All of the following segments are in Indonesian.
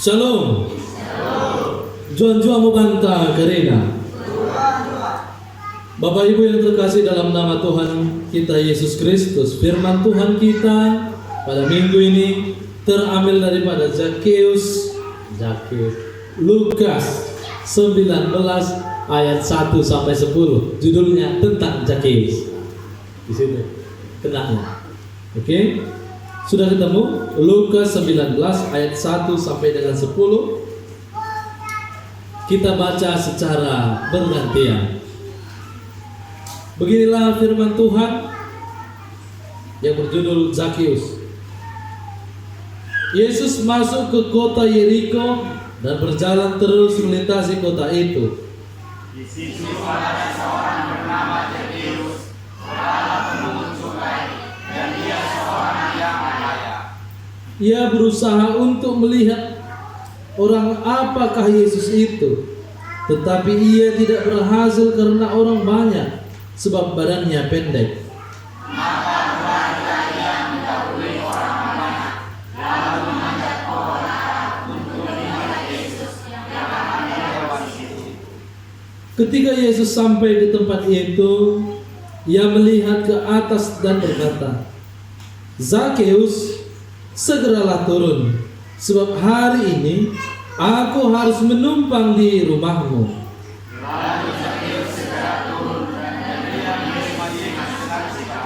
Shalom. Juan-juan mubanta karena Bapak Ibu yang terkasih dalam nama Tuhan kita Yesus Kristus, firman Tuhan kita pada minggu ini terambil daripada Lukas 19 ayat 1 sampai 10. Judulnya tentang Zakheus. Di situ kenanya. Oke? Sudah ketemu? Lukas 19 ayat 1 sampai dengan 10. Kita baca secara bergantian. Beginilah firman Tuhan yang berjudul Zakheus. Yesus masuk ke kota Yeriko dan berjalan terus melintasi kota itu. Di situ ada seorang bernama Zakheus, adalah pemungut cukai, dan dia seorang yang kaya. Ia berusaha untuk melihat orang apakah Yesus itu, tetapi ia tidak berhasil karena orang banyak, sebab badannya pendek. Maka berlarilah ia mendahului orang banyak, lalu mengajak orang untuk melihat Yesus yang akan lewat di situ. Ketika Yesus sampai ke tempat itu, ia melihat ke atas dan berkata, "Zakheus, segeralah turun, sebab hari ini aku harus menumpang di rumahmu." Lalu Zakheus segera turun dan dia menerima diri seketika.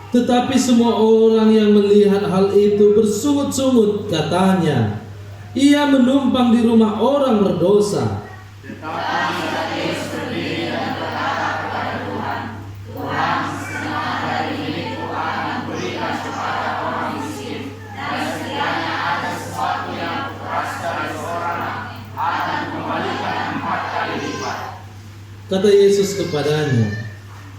Tetapi semua orang yang melihat hal itu bersungut-sungut, katanya, "Ia menumpang di rumah orang berdosa." Tetapi Zakheus berdiri dan berkata kepada Tuhan, "Tuhan, setengah dari milikku akan berikan kepada orang miskin, dan sekiranya ada sesuatu yang kuperas dari seorang, akan kembalikan 4 kali lipat." Kata Yesus kepadanya,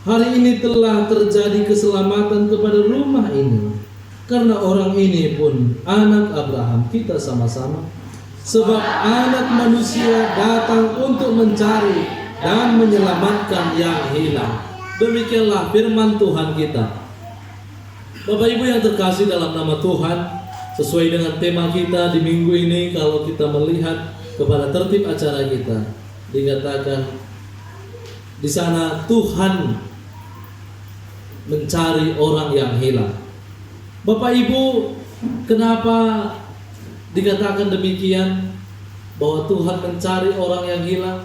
"Hari ini telah terjadi keselamatan kepada rumah ini, karena orang ini pun anak Abraham, kita sama-sama. Sebab anak manusia datang untuk mencari dan menyelamatkan yang hilang." Demikianlah firman Tuhan kita. Bapak Ibu yang terkasih dalam nama Tuhan, sesuai dengan tema kita di minggu ini, kalau kita melihat kepada tertib acara kita, dikatakan di sana Tuhan mencari orang yang hilang. Bapak Ibu, kenapa dikatakan demikian, bahwa Tuhan mencari orang yang hilang?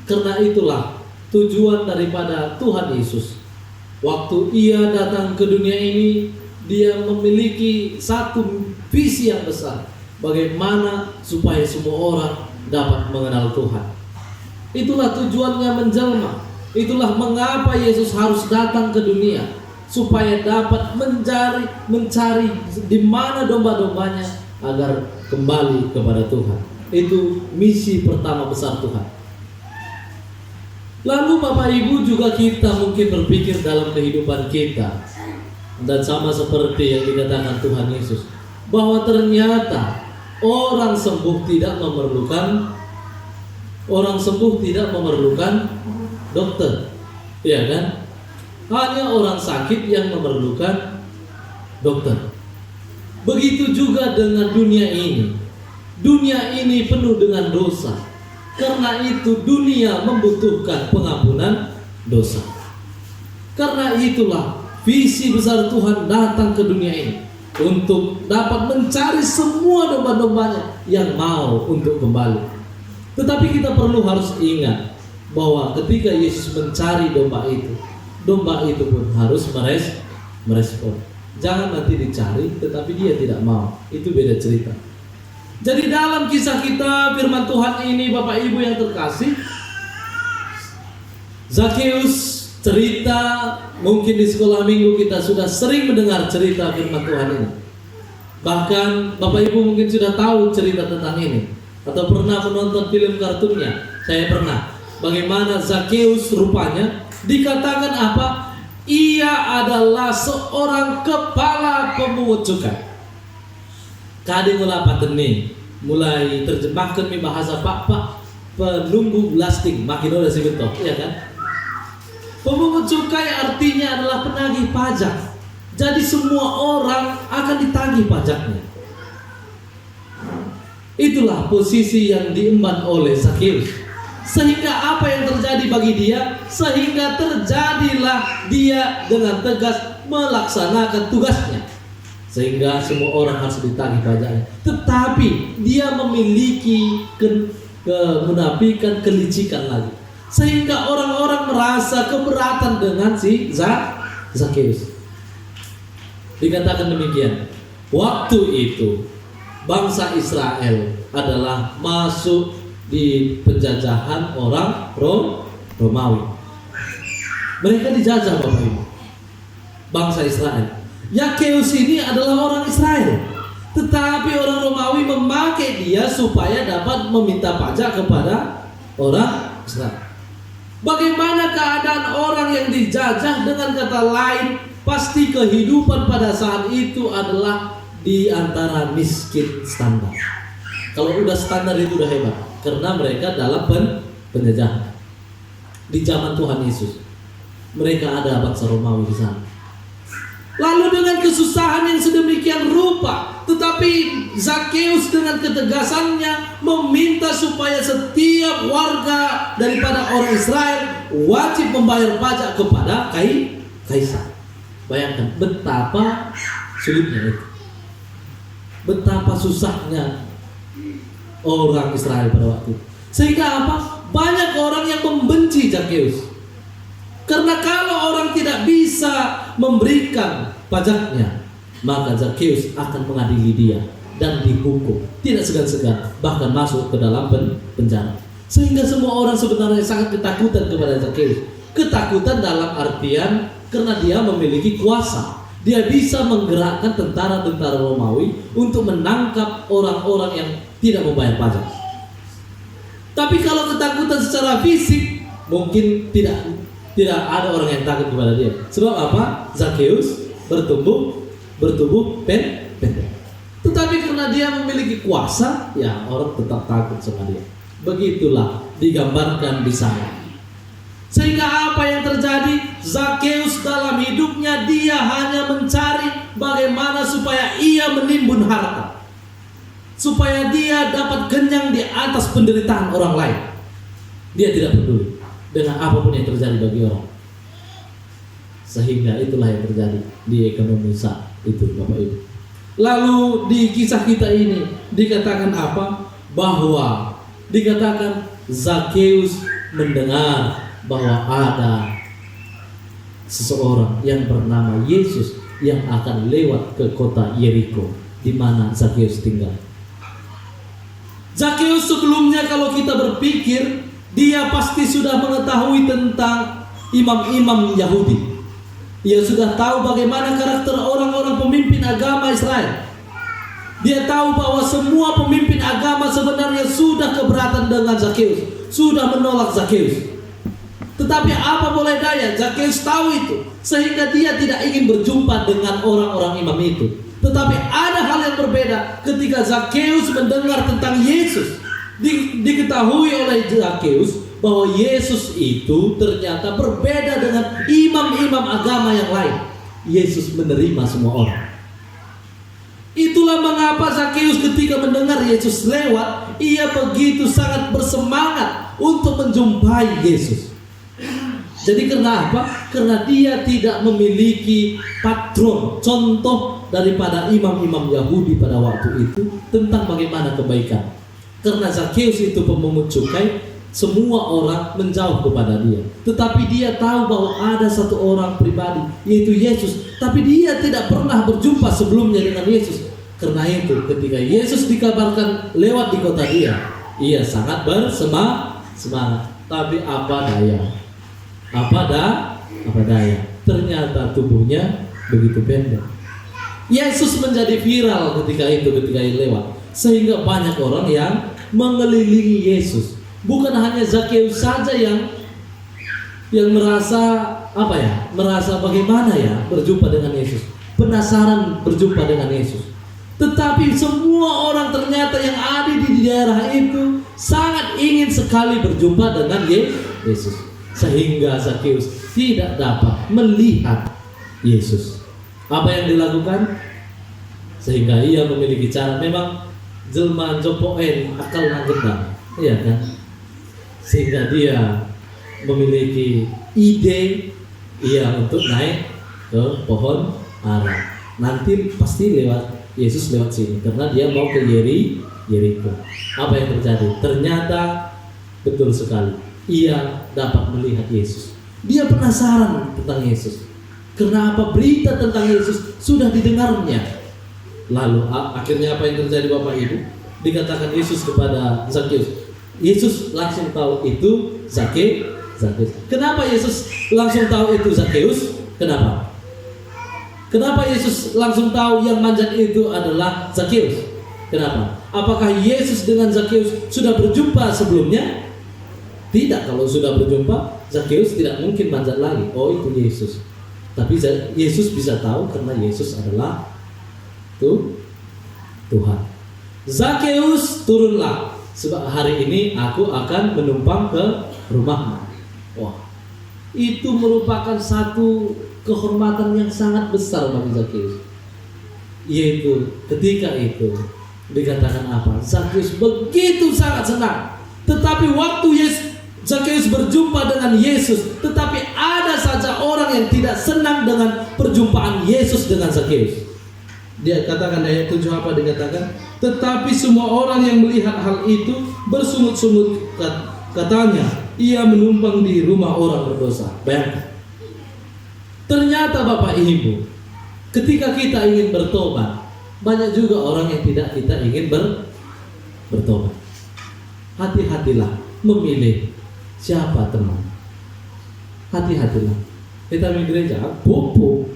Karena itulah tujuan daripada Tuhan Yesus. Waktu ia datang ke dunia ini, dia memiliki satu visi yang besar, bagaimana supaya semua orang dapat mengenal Tuhan. Itulah tujuannya menjelma. Itulah mengapa Yesus harus datang ke dunia, supaya dapat mencari di mana domba-dombanya agar kembali kepada Tuhan. Itu misi pertama besar Tuhan. Lalu Bapak Ibu, juga kita mungkin berpikir dalam kehidupan kita, dan sama seperti yang dikatakan Tuhan Yesus, bahwa ternyata orang sembuh tidak memerlukan dokter, ya kan? Hanya orang sakit yang memerlukan dokter. Begitu juga dengan dunia ini. Dunia ini penuh dengan dosa. Karena itu dunia membutuhkan pengampunan dosa. Karena itulah visi besar Tuhan datang ke dunia ini, untuk dapat mencari semua domba-dombanya yang mau untuk kembali. Tetapi kita harus ingat bahwa ketika Yesus mencari domba itu pun harus merespon. Jangan nanti dicari tetapi dia tidak mau. Itu beda cerita. Jadi dalam kisah kita, firman Tuhan ini, Bapak Ibu yang terkasih, Zakheus cerita, mungkin di sekolah minggu kita sudah sering mendengar cerita firman Tuhan ini. Bahkan Bapak Ibu mungkin sudah tahu cerita tentang ini, atau pernah menonton film kartunnya. Saya pernah. Bagaimana Zakheus rupanya dikatakan apa? Ia adalah seorang kepala pemungut cukai. Kadang mulai terjemahkan di bahasa Pak penunggu lasting makin udah sih betul, ya kan? Pemungut cukai artinya adalah penagih pajak. Jadi semua orang akan ditagih pajaknya. Itulah posisi yang diemban oleh Zakheus. Sehingga apa yang terjadi bagi dia? Sehingga terjadilah dia dengan tegas melaksanakan tugasnya. Sehingga semua orang harus ditagih pajaknya. Tetapi dia memiliki kemunafikan, kelicikan lagi. Sehingga orang-orang merasa keberatan dengan si Zakheus. Dikatakan demikian. Waktu itu bangsa Israel adalah masuk di penjajahan orang Romawi. Mereka dijajah Bapak Ibu. Bangsa Israel. Zakheus ini adalah orang Israel. Tetapi orang Romawi memakai dia supaya dapat meminta pajak kepada orang Israel. Bagaimana keadaan orang yang dijajah? Dengan kata lain, pasti kehidupan pada saat itu adalah di antara miskin standar. Kalau udah standar itu udah hebat, karena mereka dalam penjajahan. Di zaman Tuhan Yesus, mereka ada bangsa Romawi di sana. Lalu dengan kesusahan yang sedemikian rupa, tetapi Zakheus dengan ketegasannya meminta supaya setiap warga daripada orang Israel wajib membayar pajak kepada kaisar. Bayangkan betapa sulitnya itu, betapa susahnya orang Israel pada waktu itu. Sehingga apa? Banyak orang yang membenci Zakheus. Karena kalau orang tidak bisa memberikan pajaknya, maka Zakheus akan mengadili dia dan dihukum, tidak segan-segan, bahkan masuk ke dalam penjara. Sehingga semua orang sebenarnya sangat ketakutan kepada Zakheus. Ketakutan dalam artian karena dia memiliki kuasa. Dia bisa menggerakkan tentara-tentara Romawi untuk menangkap orang-orang yang tidak membayar pajak. Tapi kalau ketakutan secara fisik, mungkin tidak ada orang yang takut kepada dia. Sebab apa? Zakheus bertumbuh pendek. Tetapi karena dia memiliki kuasa, ya orang tetap takut sama dia. Begitulah digambarkan di sana. Sehingga apa yang terjadi? Zakheus dalam hidupnya dia hanya mencari bagaimana supaya ia menimbun harta, supaya dia dapat kenyang di atas penderitaan orang lain. Dia tidak peduli dengan apapun yang terjadi bagi orang. Sehingga itulah yang terjadi di ekonomi saat itu, Bapak Ibu. Lalu di kisah kita ini dikatakan apa? Bahwa dikatakan Zakheus mendengar bahwa ada seseorang yang bernama Yesus yang akan lewat ke kota Yeriko, di mana Zakheus tinggal. Zakheus sebelumnya kalau kita berpikir, dia pasti sudah mengetahui tentang imam-imam Yahudi. Dia sudah tahu bagaimana karakter orang-orang pemimpin agama Israel. Dia tahu bahwa semua pemimpin agama sebenarnya sudah keberatan dengan Zakheus, sudah menolak Zakheus. Tetapi apa boleh daya, Zakheus tahu itu, sehingga dia tidak ingin berjumpa dengan orang-orang imam itu. Tetapi ada hal yang berbeda ketika Zakheus mendengar tentang Yesus. Diketahui oleh Zakheus bahwa Yesus itu ternyata berbeda dengan imam-imam agama yang lain. Yesus menerima semua orang. Itulah mengapa Zakheus ketika mendengar Yesus lewat, ia begitu sangat bersemangat untuk menjumpai Yesus. Jadi karena apa? Karena dia tidak memiliki patron, contoh daripada imam-imam Yahudi pada waktu itu tentang bagaimana kebaikan. Karena Zakheus itu pemungut cukai, semua orang menjauh kepada dia. Tetapi dia tahu bahwa ada satu orang pribadi, yaitu Yesus. Tapi dia tidak pernah berjumpa sebelumnya dengan Yesus. Karena itu ketika Yesus dikabarkan lewat di kota dia, ia sangat bersemangat. Tapi apa daya? Apa daya? Ternyata tubuhnya begitu pendek. Yesus menjadi viral ketika ia lewat, sehingga banyak orang yang mengelilingi Yesus. Bukan hanya Zakheus saja yang merasa merasa bagaimana ya berjumpa dengan Yesus, penasaran berjumpa dengan Yesus. Tetapi semua orang ternyata yang ada di daerah itu sangat ingin sekali berjumpa dengan Yesus. Sehingga Zakheus tidak dapat melihat Yesus. Apa yang dilakukan? Sehingga ia memiliki cara, memang jelma jopoen akal nanggendang, iya kan? Sehingga dia memiliki ide untuk naik ke pohon ara. Nanti pasti Yesus lewat sini karena dia mau ke Yeriko. Apa yang terjadi? Ternyata betul sekali, ia dapat melihat Yesus. Dia penasaran tentang Yesus. Karena apa? Berita tentang Yesus sudah didengarnya. Lalu akhirnya apa yang terjadi Bapak Ibu? Dikatakan Yesus kepada Zakheus. Yesus langsung tahu itu Zakheus. Kenapa Yesus langsung tahu itu Zakheus? Kenapa? Kenapa Yesus langsung tahu yang manjat itu adalah Zakheus? Kenapa? Apakah Yesus dengan Zakheus sudah berjumpa sebelumnya? Tidak, kalau sudah berjumpa, Zakheus tidak mungkin manjat lagi. Oh, itu Yesus. Tapi Yesus bisa tahu karena Yesus adalah Tuhan. Zakheus, turunlah, sebab hari ini aku akan menumpang ke rumahmu. Wah, itu merupakan satu kehormatan yang sangat besar bagi Zakheus. Yaitu ketika itu dikatakan apa? Zakheus begitu sangat senang. Tetapi waktu Zakheus berjumpa dengan Yesus, tetapi ada saja orang yang tidak senang dengan perjumpaan Yesus dengan Zakheus. Dia katakan ayat 7 apa dikatakan? Tetapi semua orang yang melihat hal itu bersungut-sungut, katanya, ia menumpang di rumah orang berdosa. Bayangkan. Ternyata Bapak Ibu, ketika kita ingin bertobat, banyak juga orang yang tidak kita ingin bertobat. Hati-hatilah memilih siapa teman. Hati-hatilah. Kita di gereja, bobo.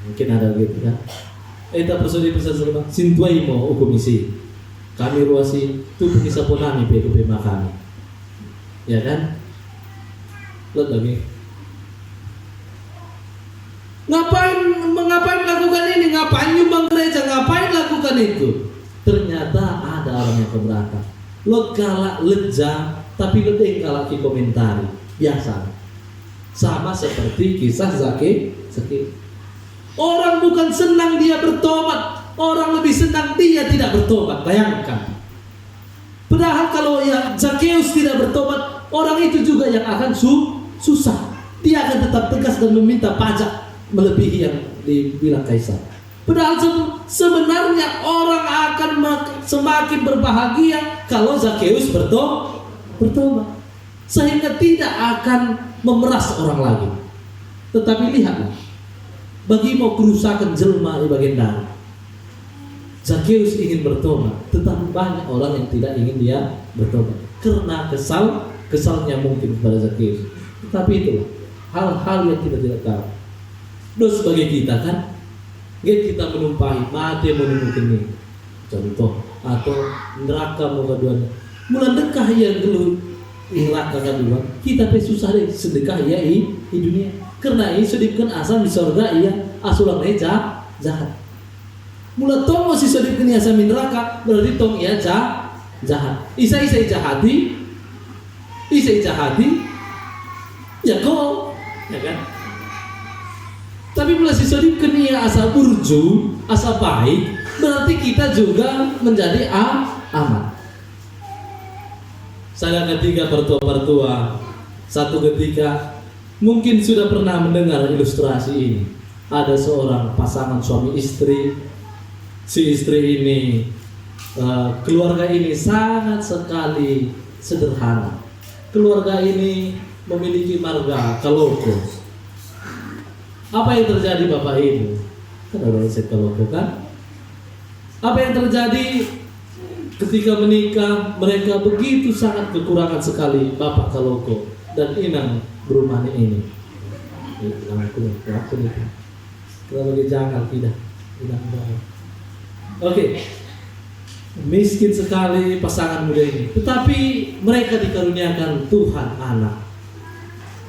Mungkin ada gitu kan. Eta persodi pesan serba sintuai mo ukumisi. Kami ruasi tu bisa ponami pe kami. Ya kan? Lihat lagi. Ngapain lakukan ini? Ngapain nyumbang gereja? Ngapain lakukan itu? Ternyata ada orang yang keberatan. Lo galak leja, tapi lo galak komentari. Biasa. Sama seperti kisah Zakheus. Orang bukan senang dia bertobat, orang lebih senang dia tidak bertobat. Bayangkan. Padahal kalau Zakheus tidak bertobat, orang itu juga yang akan susah. Dia akan tetap tegas dan meminta pajak melebihi yang dibilang kaisar. Padahal sebenarnya orang akan semakin berbahagia kalau Zakheus bertobat, sehingga tidak akan memeras orang lagi. Tetapi lihatlah, bagi mau kerusakan jelma di bagian darah. Zakheus ingin bertobat, tetapi banyak orang yang tidak ingin dia bertobat karena kesalnya mungkin kepada Zakheus. Tetapi itulah hal-hal yang kita tidak tahu. Terus sebagai kita kan, kita menumpahi mati menemukan ini contoh atau neraka mengaduan. Mulai dekah yang dulu neraka kaduan, kita susah deh sedekah ya di dunia. Karena ini sedipkan asam di surga asulang jahat. Mula tong masih sedipkan asam di neraka berarti tong jahat. Isa jahati. Ya kok, ya kan? Tapi mula si sedipkan asa urju, asa baik, berarti kita juga menjadi aman. Saya ketika pertua, satu ketika mungkin sudah pernah mendengar ilustrasi ini. Ada seorang pasangan suami istri. Si istri ini, keluarga ini sangat sekali sederhana. Keluarga ini memiliki marga kaloko. Apa yang terjadi Bapak Ibu? Kan ada resep kaloko kan? Apa yang terjadi ketika menikah? Mereka begitu sangat kekurangan sekali Bapak kaloko dan inang berumahnya ini. Aku nih. Kita bagi jangan tidak. Oke. Miskin sekali pasangan muda ini. Tetapi mereka dikaruniakan Tuhan anak.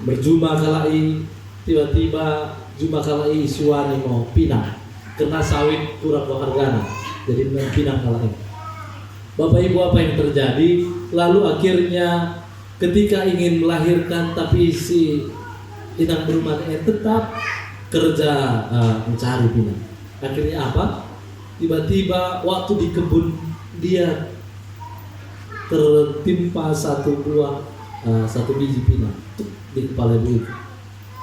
Berjumpa kalai, tiba-tiba jumpa kalai suami mau pinang. Karena sawit kurang berharga. Jadi pinang kalai. Bapak Ibu, apa yang terjadi? Lalu akhirnya ketika ingin melahirkan, tapi si inang berumahnya tetap kerja mencari pinang. Akhirnya apa? Tiba-tiba waktu di kebun dia tertimpa satu biji pinang di kepala ibu itu.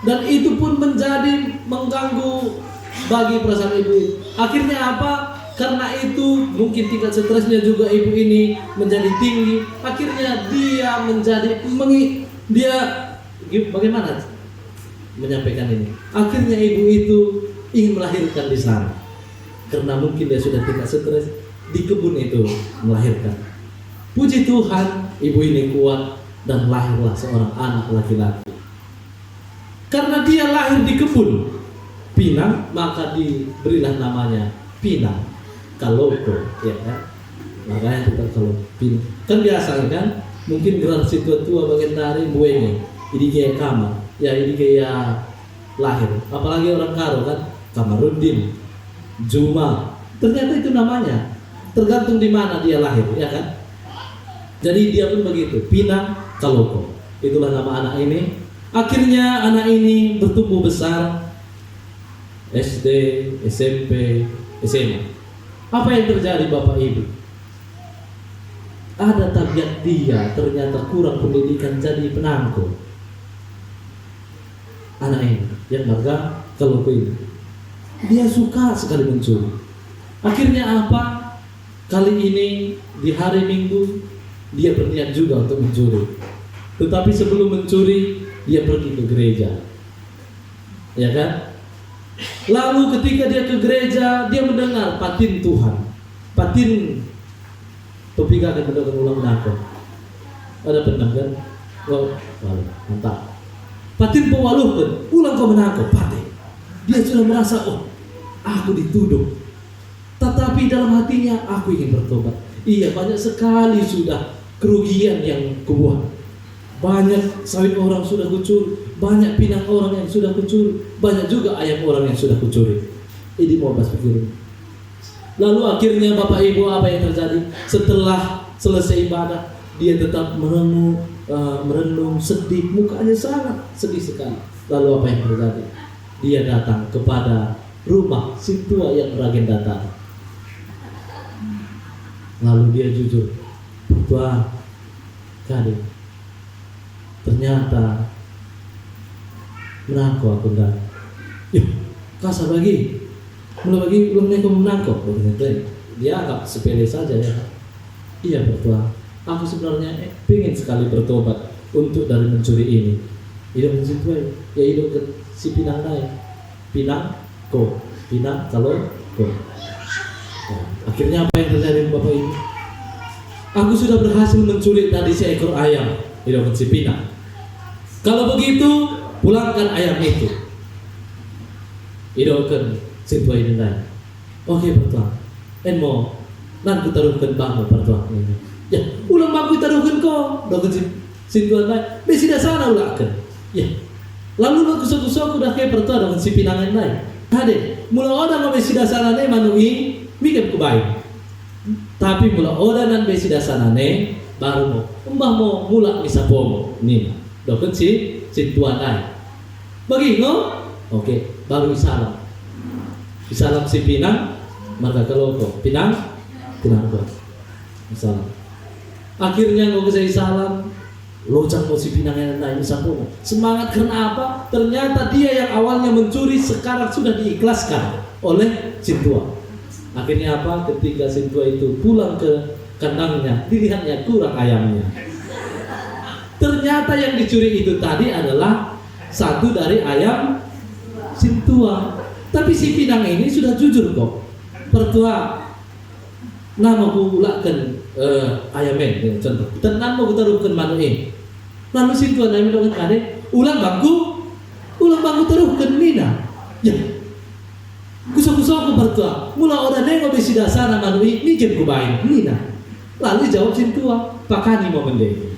Dan itu pun mengganggu bagi perasaan ibu itu. Akhirnya apa? Karena itu mungkin tingkat stresnya juga ibu ini menjadi tinggi. Akhirnya dia bagaimana menyampaikan ini? Akhirnya ibu itu ingin melahirkan di sana. Karena mungkin dia sudah tingkat stres, di kebun itu melahirkan. Puji Tuhan, ibu ini kuat dan lahirlah seorang anak laki-laki. Karena dia lahir di kebun pinang, maka diberilah namanya Pinang Kaloko, ya kan? Makanya kita kalau pinang. Kan biasanya kan, mungkin generasi tua-tua bagian dari buenge, ini kayak kamar, ya ini kayak lahir. Apalagi orang Karo kan, Kamarudin, Juma. Ternyata itu namanya, tergantung di mana dia lahir, ya kan? Jadi dia pun begitu, Pinang Kaloko. Itulah nama anak ini. Akhirnya anak ini bertumbuh besar, SD, SMP, SMA. Apa yang terjadi Bapak Ibu? Ada tabiat dia ternyata kurang pendidikan jadi penangkut. Anak ini yang marga Kaloko ini, dia suka sekali mencuri. Akhirnya apa? Kali ini di hari Minggu dia berniat juga untuk mencuri. Tetapi sebelum mencuri dia pergi ke gereja, ya kan? Lalu ketika dia ke gereja, dia mendengar patin Tuhan, patin topika akan mendengar ulang menakut. Ada penang kan? Oh, mantap. Patin pewaluhkan, ulang kau menakut, patin. Dia sudah merasa, oh, aku dituduh. Tetapi dalam hatinya, aku ingin bertobat. Iya, banyak sekali sudah kerugian yang kubuat. Banyak sawit orang sudah kucuri, banyak pinang orang yang sudah kucuri, banyak juga ayam orang yang sudah kucuri. Ini mau bahas pikiran. Lalu akhirnya Bapak Ibu, apa yang terjadi? Setelah selesai ibadah, dia tetap merenung, sedih, mukanya sangat sedih sekali. Lalu apa yang terjadi? Dia datang kepada rumah si tua yang rajin datang. Lalu dia jujur, Tuhan, Kadek, ternyata menangkap aku enggak. Yuk, kasar bagi. Mulai bagi belum naik menangkap. Dia anggap sepele saja ya. Iya bertua. Aku sebenarnya pengen sekali bertobat untuk dari mencuri ini. Hidup si tua ya hidup ke si Pinang naik. Pinang kalau ko. Nah, akhirnya apa yang terjadi Bapak Ibu? Aku sudah berhasil mencuri tadi seekor ayam. Hidup si Pinang. Kalau begitu, pulangkan ayam itu. Hidupkan si tua ini naik. Oke bertua. Enmo, nanti taruhkan bangku bertua ini. Ya, ulang bangku taruhkan kau. Doken si tua naik. Besi dah sana ulangkan. Ya. Lalu aku kusuk-kusuk udah kayak bertua doken si Pinangan naik. Hade, mula orang mau besi dah sana nih manui, mikir kebaik. Tapi mula orang dan besi dah sana nih, baru mau. Mbah mau mula misapomo. Nih, doken si tua naik. Bagi no? Oke, baru isalam. Isalam si Pinang, marga Kaloko. Pinang ko. Isalam. Akhirnya ngomong ke isalam, locak mau si Pinang yang naik misapomo. Semangat karena apa? Ternyata dia yang awalnya mencuri sekarang sudah diikhlaskan oleh si tua. Akhirnya apa? Ketika si tua itu pulang ke kandangnya, dilihatnya kurang ayamnya. Ternyata yang dicuri itu tadi adalah satu dari ayam si tua. Tapi si Pinang ini sudah jujur kok. Pertua, nama ku ulakkan ayamen, contoh. Tenan mau kita taruhkan manu ini. Lalu si tua nami dengan kade, ulang bangku taruhkan nina. Ya, kusok-kusok ku pertua. Mula orang nengok besi dasar manu ini, mikir ku baik nina. Lalu jawab si tua, pakani mau mendek.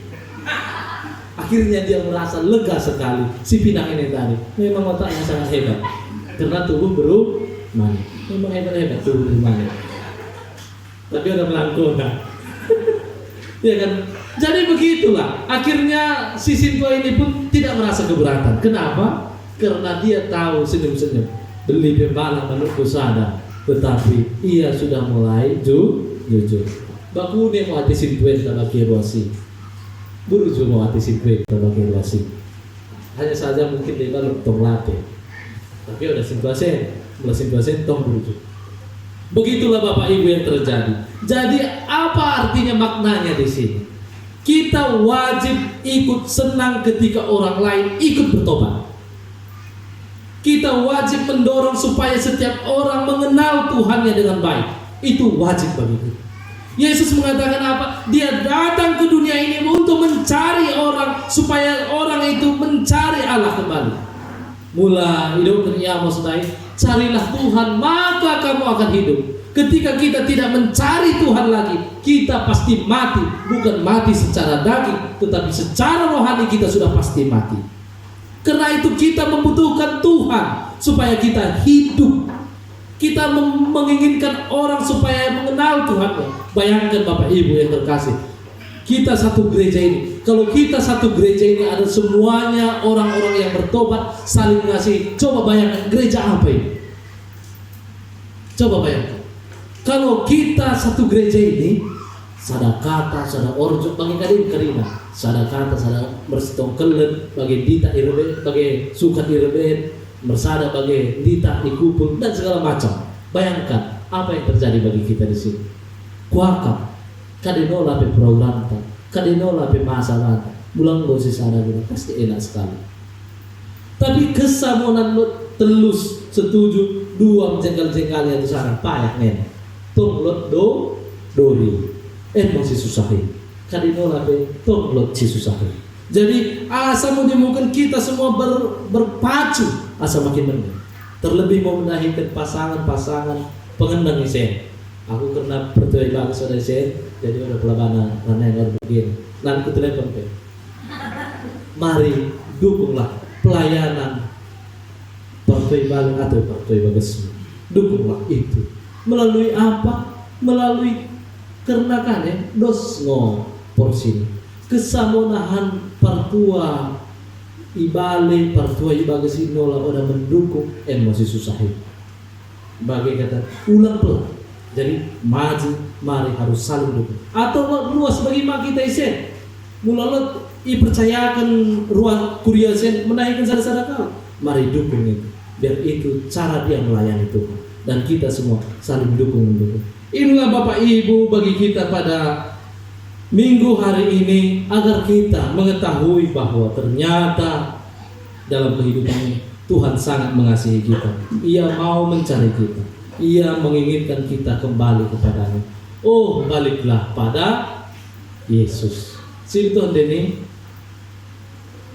Akhirnya dia merasa lega sekali. Si Pinang ini tadi memang otaknya sangat hebat. Karena tubuh berumani. Memang hebat-hebat tubuh berumani. Tapi udah melangkona. Ya kan? Jadi begitulah. Akhirnya si tua ini pun tidak merasa keberatan. Kenapa? Karena dia tahu senyum-senyum. Beli pembalang menurut sadar. Tetapi ia sudah mulai jujur. Baku ni mau atisin kue dalam keruasi. Buru juga mau atisin kue dalam keruasi. Hanya saja mungkin dia kalau tong latih. Tapi udah situasi tong buru. Begitulah Bapak Ibu yang terjadi. Jadi apa artinya maknanya di sini? Kita wajib ikut senang ketika orang lain ikut bertobat. Kita wajib mendorong supaya setiap orang mengenal Tuhannya dengan baik. Itu wajib bagi kita. Yesus mengatakan apa? Dia datang ke dunia ini untuk mencari orang, supaya orang itu mencari Allah kembali. Mula hidup dunia maksudnya, carilah Tuhan maka kamu akan hidup. Ketika kita tidak mencari Tuhan lagi, kita pasti mati. Bukan mati secara daging, tetapi secara rohani kita sudah pasti mati. Karena itu kita membutuhkan Tuhan supaya kita hidup. Kita menginginkan orang supaya mengenal Tuhan. Bayangkan Bapak Ibu yang terkasih, kita satu gereja ini. Kalau kita satu gereja ini ada semuanya orang-orang yang bertobat, saling ngasih. Coba bayangkan gereja apa ini? Coba bayangkan. Kalau kita satu gereja ini, sadakata, sada orjo, bagi karina, sadakata, sada bersitong kelen, bagi dita irebe, bagi sukat irebe, bersada bagi dita ikupul dan segala macam. Bayangkan apa yang terjadi bagi kita di sini. Kuakap, kadenola pe program, kadenola pe masalah, bulang dosis ada gitu, pasti enak sekali. Tapi kesamonan lo telus setuju dua jengkal-jengkal yang sana payak nen. Tonglot dori masih susahin kadinola be tonglot si susahin. Jadi asa mungkin kita semua berpacu asa makin mending. Terlebih mau melahirkan pasangan-pasangan pengendang isen. Aku kena percaya bangsa isen, jadi udah pelabana karena yang begini. Nanti telepon pe. Mari dukunglah pelayanan partai bang atau partai bagus. Dukunglah itu. Melalui apa? Melalui karena kan ya dosngo porsi kesamonahan partua ibale partua ibagas inola udah mendukung emosi susahin. Bagi kata ulang pelan. Jadi maju mari harus saling dukung. Atau luas bagi mak kita isen. Mulalot percayakan ruang kuliah sen menaikkan sadar-sadar. Mari dukung itu. Biar itu cara dia melayani Tuhan. Dan kita semua saling dukung-mendukung. Inilah Bapak Ibu bagi kita pada minggu hari ini, agar kita mengetahui bahwa ternyata dalam kehidupan ini Tuhan sangat mengasihi kita. Ia mau mencari kita. Ia menginginkan kita kembali kepadanya. Oh, baliklah pada Yesus. Sini Tuhan Deni.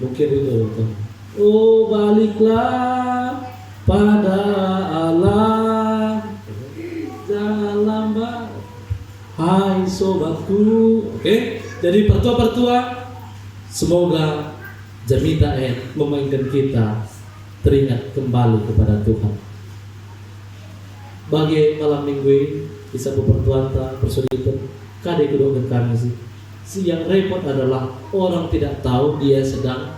Mungkin itu. Oh, baliklah pada Allah. Jangan lambat, hai sobatku. Oke, jadi pertua-pertua, semoga Jamita memainkan kita teringat kembali kepada Tuhan. Bagi malam minggu ini bisa berpertuanta, bersulitan. Kadang kedua kami sih. Si yang repot adalah orang tidak tahu dia sedang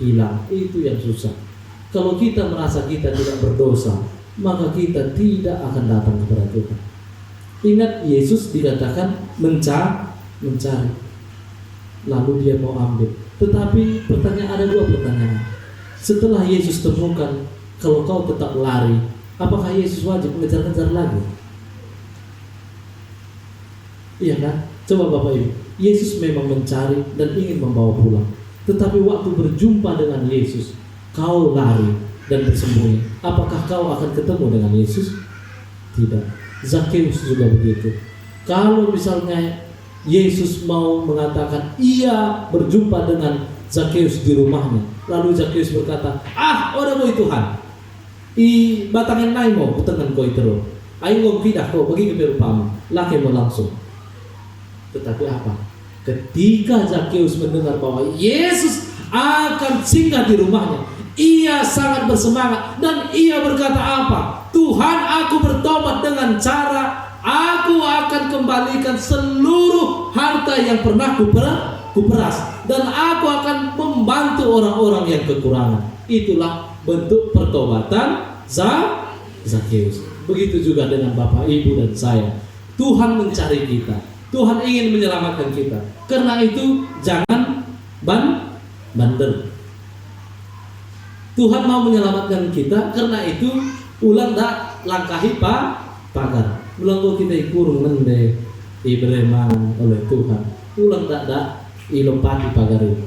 hilang. Itu yang susah. Kalau kita merasa kita tidak berdosa, maka kita tidak akan datang kepada Tuhan. Ingat Yesus dikatakan mencari. Lalu dia mau ambil. Tetapi ada dua pertanyaan. Setelah Yesus temukan, kalau kau tetap lari, apakah Yesus wajib mengejar-ngejar lagi? Iya kan? Coba Bapak Ibu, Yesus memang mencari dan ingin membawa pulang. Tetapi waktu berjumpa dengan Yesus, kau lari dan bersembunyi. Apakah kau akan ketemu dengan Yesus? Tidak. Zakheus juga begitu. Kalau misalnya Yesus mau mengatakan ia berjumpa dengan Zakheus di rumahnya, lalu Zakheus berkata, orang mau Tuhan, batangin naik mau kutengan kau itu, ayo mau pindah kau bagi ke perumpamaan, laki mau langsung. Tetapi apa? Ketika Zakheus mendengar bahwa Yesus akan singgah di rumahnya, ia sangat bersemangat dan ia berkata apa? Tuhan, aku bertobat dengan cara aku akan kembalikan seluruh harta yang pernah kuperas dan aku akan membantu orang-orang yang kekurangan. Itulah bentuk pertobatan Zakheus. Begitu juga dengan Bapak, Ibu dan saya. Tuhan mencari kita. Tuhan ingin menyelamatkan kita. Karena itu jangan bandel. Tuhan mau menyelamatkan kita, karena itu ulang dak langkahi pagar. Ulang kok kita ikurung mende ibremang oleh Tuhan. Ulang dak ilompati pagar itu.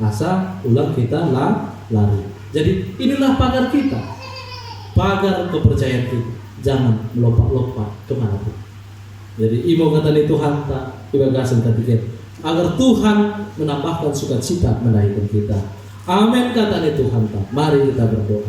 Asa ulang kita lari. Jadi inilah pagar kita, pagar kepercayaan kita. Jangan melompat-lompat kemanapun. Jadi imo kata ni Tuhan tak ibagasan ketika agar Tuhan menambahkan sukacita menaikkan kita. Amin kata ni Tuhan tak. Mari kita berdoa.